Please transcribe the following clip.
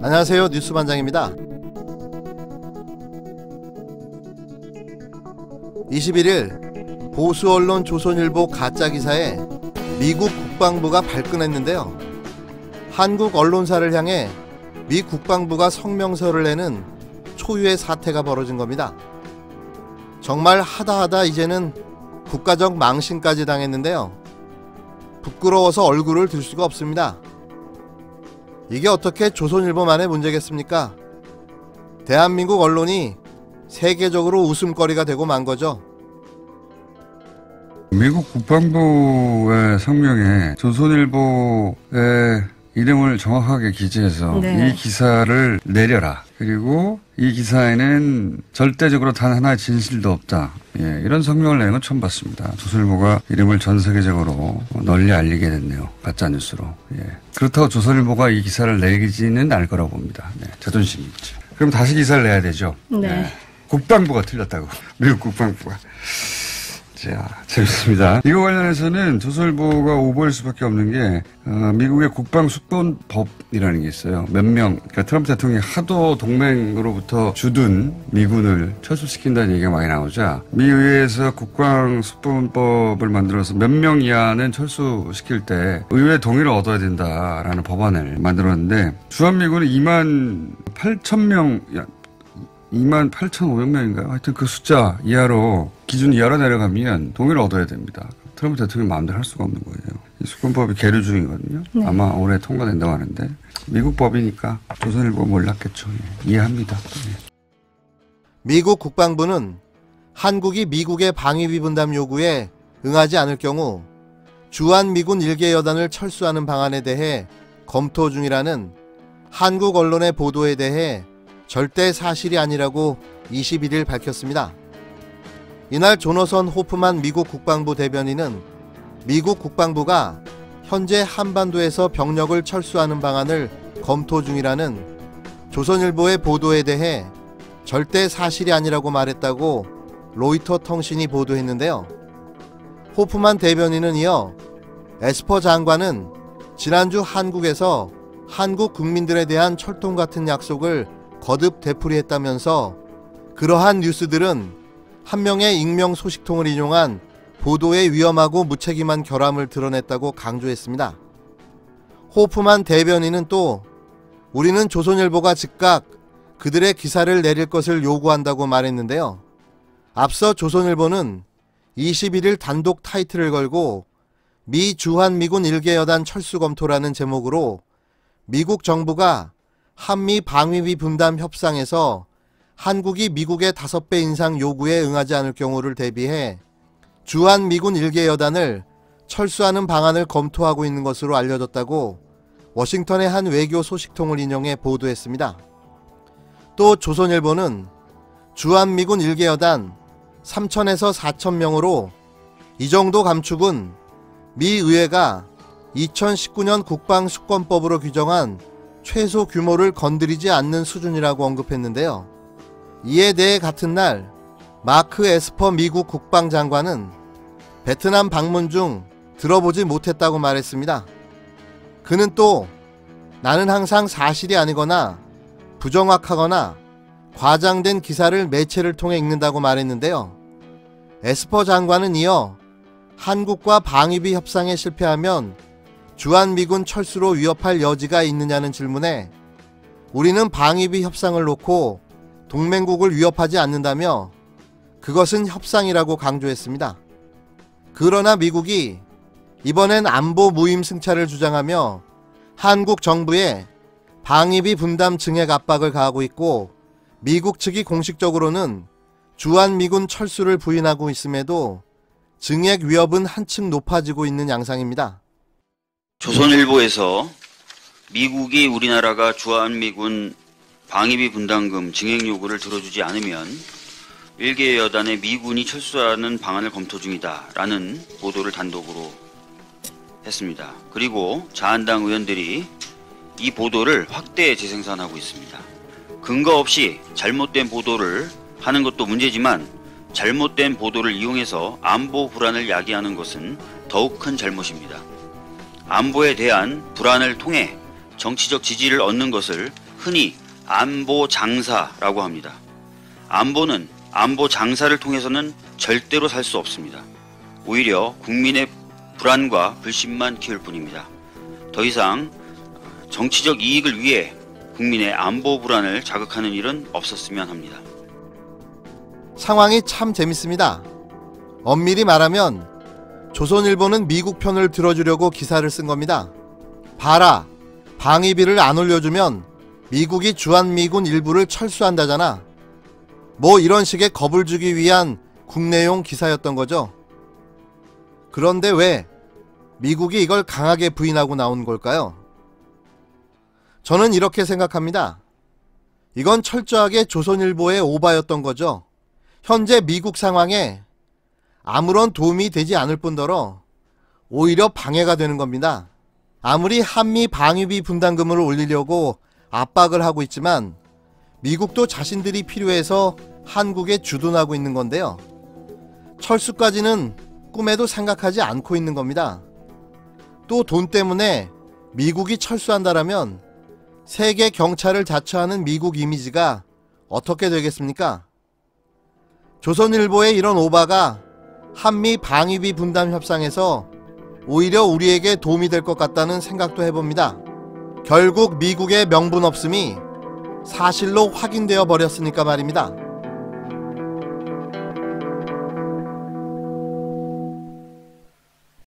안녕하세요. 뉴스반장입니다. 21일 보수 언론 조선일보 가짜 기사에 미국 국방부가 발끈했는데요. 한국 언론사를 향해 미 국방부가 성명서를 내는 초유의 사태가 벌어진 겁니다. 정말 하다 이제는 국가적 망신까지 당했는데요. 부끄러워서 얼굴을 들 수가 없습니다. 이게 어떻게 조선일보만의 문제겠습니까? 대한민국 언론이 세계적으로 웃음거리가 되고 만 거죠. 미국 국방부의 성명에 조선일보의 이름을 정확하게 기재해서 이 기사를 내려라. 그리고 이 기사에는 절대적으로 단 하나의 진실도 없다. 이런 성명을 내는 건 처음 봤습니다. 조선일보가 이름을 전 세계적으로 널리 알리게 됐네요. 가짜뉴스로. 그렇다고 조선일보가 이 기사를 내리지는 않을 거라고 봅니다. 자존심이 있죠. 그럼 다시 기사를 내야 되죠. 국방부가 틀렸다고. 미국 국방부가. 자, 재밌습니다. 이거 관련해서는 조선일보가 오보일 수밖에 없는 게 미국의 국방수권법이라는 게 있어요. 몇 명, 그러니까 트럼프 대통령이 하도 동맹으로부터 주둔 미군을 철수시킨다는 얘기가 많이 나오자 미 의회에서 국방수권법을 만들어서 몇 명 이하는 철수시킬 때 의회 동의를 얻어야 된다라는 법안을 만들었는데 주한미군은 28,000명 28,500명인가요? 하여튼 그 숫자 이하로 기준 이하로 내려가면 동의를 얻어야 됩니다. 트럼프 대통령이 마음대로 할 수가 없는 거예요. 이 수권법이 계류 중이거든요. 아마 올해 통과된다고 하는데 미국 법이니까 조선일보가 몰랐겠죠. 이해합니다. 미국 국방부는 한국이 미국의 방위비 분담 요구에 응하지 않을 경우 주한미군 일개 여단을 철수하는 방안에 대해 검토 중이라는 한국 언론의 보도에 대해 절대 사실이 아니라고 21일 밝혔습니다. 이날 조너선 호프만 미국 국방부 대변인은 미국 국방부가 현재 한반도에서 병력을 철수하는 방안을 검토 중이라는 조선일보의 보도에 대해 절대 사실이 아니라고 말했다고 로이터 통신이 보도했는데요. 호프만 대변인은 이어 에스퍼 장관은 지난주 한국에서 한국 국민들에 대한 철통 같은 약속을 거듭 되풀이했다면서 그러한 뉴스들은 한 명의 익명 소식통을 인용한 보도의 위험하고 무책임한 결함을 드러냈다고 강조했습니다. 호프만 대변인은 또 우리는 조선일보가 즉각 그들의 기사를 내릴 것을 요구한다고 말했는데요. 앞서 조선일보는 21일 단독 타이틀을 걸고 미 주한미군 일개 여단 철수 검토라는 제목으로 미국 정부가 한미 방위비 분담 협상에서 한국이 미국의 5배 인상 요구에 응하지 않을 경우를 대비해 주한미군 일개 여단을 철수하는 방안을 검토하고 있는 것으로 알려졌다고 워싱턴의 한 외교 소식통을 인용해 보도했습니다. 또 조선일보는 주한미군 일개 여단 3,000에서 4,000명으로 이 정도 감축은 미 의회가 2019년 국방수권법으로 규정한 최소 규모를 건드리지 않는 수준이라고 언급했는데요. 이에 대해 같은 날 마크 에스퍼 미국 국방장관은 베트남 방문 중 들어보지 못했다고 말했습니다. 그는 또 나는 항상 사실이 아니거나 부정확하거나 과장된 기사를 매체를 통해 읽는다고 말했는데요. 에스퍼 장관은 이어 한국과 방위비 협상에 실패하면 주한미군 철수로 위협할 여지가 있느냐는 질문에 우리는 방위비 협상을 놓고 동맹국을 위협하지 않는다며 그것은 협상이라고 강조했습니다. 그러나 미국이 이번엔 안보 무임 승차를 주장하며 한국 정부에 방위비 분담 증액 압박을 가하고 있고 미국 측이 공식적으로는 주한미군 철수를 부인하고 있음에도 증액 위협은 한층 높아지고 있는 양상입니다. 조선일보에서 미국이 우리나라가 주한미군 방위비 분담금 증액 요구를 들어주지 않으면 일개 여단의 미군이 철수하는 방안을 검토 중이다라는 보도를 단독으로 했습니다. 그리고 자한당 의원들이 이 보도를 확대 재생산하고 있습니다. 근거 없이 잘못된 보도를 하는 것도 문제지만 잘못된 보도를 이용해서 안보 불안을 야기하는 것은 더욱 큰 잘못입니다. 안보에 대한 불안을 통해 정치적 지지를 얻는 것을 흔히 안보 장사라고 합니다. 안보는 안보 장사를 통해서는 절대로 살 수 없습니다. 오히려 국민의 불안과 불신만 키울 뿐입니다. 더 이상 정치적 이익을 위해 국민의 안보 불안을 자극하는 일은 없었으면 합니다. 상황이 참 재밌습니다. 엄밀히 말하면 조선일보는 미국 편을 들어주려고 기사를 쓴 겁니다. 봐라, 방위비를 안 올려주면 미국이 주한미군 일부를 철수한다잖아. 뭐 이런 식의 겁을 주기 위한 국내용 기사였던 거죠. 그런데 왜 미국이 이걸 강하게 부인하고 나온 걸까요? 저는 이렇게 생각합니다. 이건 철저하게 조선일보의 오바였던 거죠. 현재 미국 상황에 아무런 도움이 되지 않을 뿐더러 오히려 방해가 되는 겁니다. 아무리 한미 방위비 분담금을 올리려고 압박을 하고 있지만 미국도 자신들이 필요해서 한국에 주둔하고 있는 건데요. 철수까지는 꿈에도 생각하지 않고 있는 겁니다. 또 돈 때문에 미국이 철수한다라면 세계 경찰을 자처하는 미국 이미지가 어떻게 되겠습니까? 조선일보의 이런 오바가 한미 방위비 분담 협상에서 오히려 우리에게 도움이 될 것 같다는 생각도 해봅니다. 결국 미국의 명분 없음이 사실로 확인되어 버렸으니까 말입니다.